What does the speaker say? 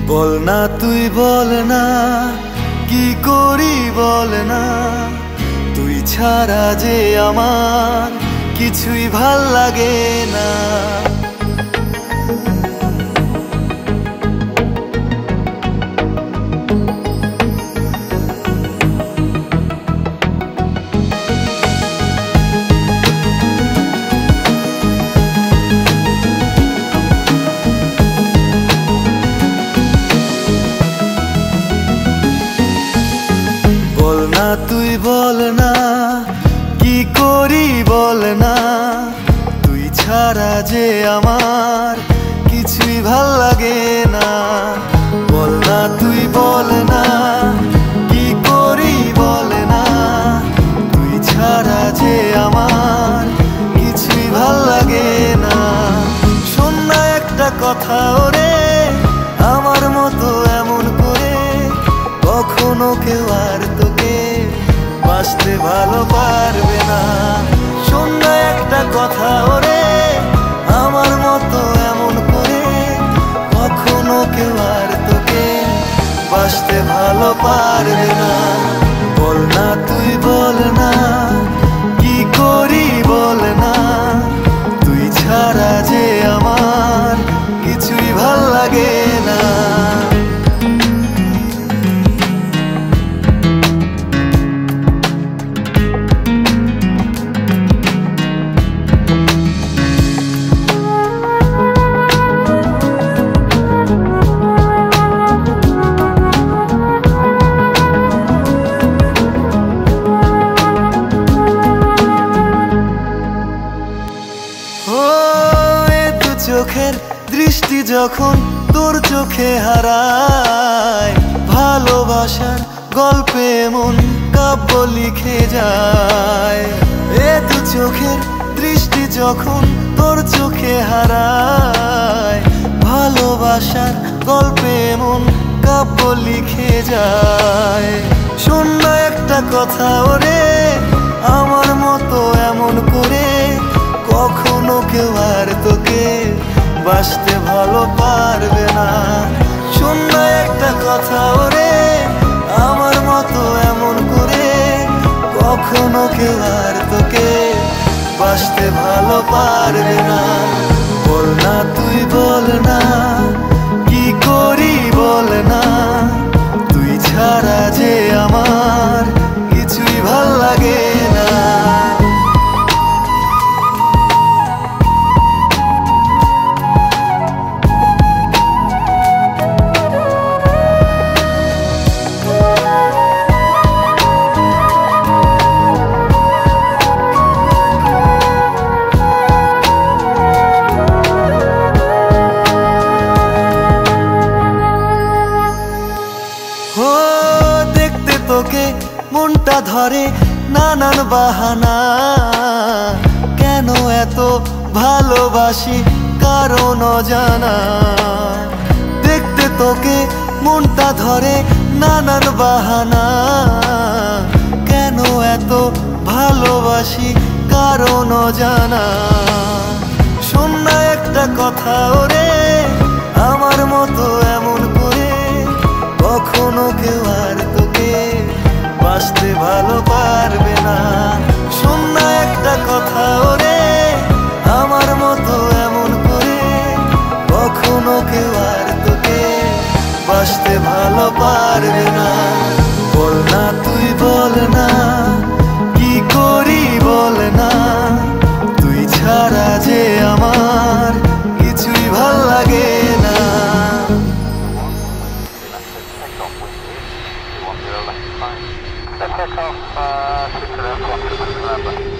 বল না তুই বল না কি করি বল না, তুই ছাড়া যে আমার কিছুই ভাল লাগে না। বল না তুই বল না কি করি বল না, তুই ছাড়া যে আমার কিছুই ভাল লাগে না। বল না তুই বল না কি করি বল না, তুই ছাড়া যে আমার কিছুই ভাল লাগে না। শোন না একটা কথা ওরে, আমার মতো এমন করে কখনো কেউ আর তোকে বাসতে ভালো পারবে না। শোন না একটা কথা ওরে, আমার মতো এমন করে কখনো কেউ আর তোকে বাসতে ভালো পারবে না। বল না তুই বল না কি করি বল না, তুই ছাড়া যে আমার কিছুই ভাল লাগে না। চোখের দৃষ্টি যখন তোর চোখে হারায়, ভালোবাসার গল্পে মন কাব্য লিখে যায়। এ দু চোখের দৃষ্টি যখন তোর চোখে হারায়, ভালোবাসার গল্পে মন কাব্য লিখে যায়। শোন না একটা কথা ওরে, আমার মতো এমন করে কখনো কেউ আর তোকে বাসতে ভালো পারবে না। শোন না একটা কথা ওরে, আমার মতো এমন করে কখনো কেউ আর তোকে বাসতে ভালো পারবে না। বল না তুই বল না কি করি বল না, তুই ছাড়া যে আমার কিছুই ভাল লাগে না। দেখতে তোকে মনটা ধরে নানান বাহানা, কেন এত ভালোবাসি কারণ অজানা। দেখতে তোকে মনটা ধরে নানান বাহানা, কেন এত ভালোবাসি কারণ অজানা। শোন না একটা কথা ওরে, আমার মতো এমন করে কখনো কেউ আর তোকে বাসতে ভালো পারবে না। শোন না একটা কথা ওরে, আমার মতো এমন করে কখনো কেউ আর তোকে বাসতে ভালো পারবে না। বল না তুই বল না কি করি বল না, তুই ছাড়া যে আমার কিছুই ভাল লাগে না। Take off, 6 left, 1 to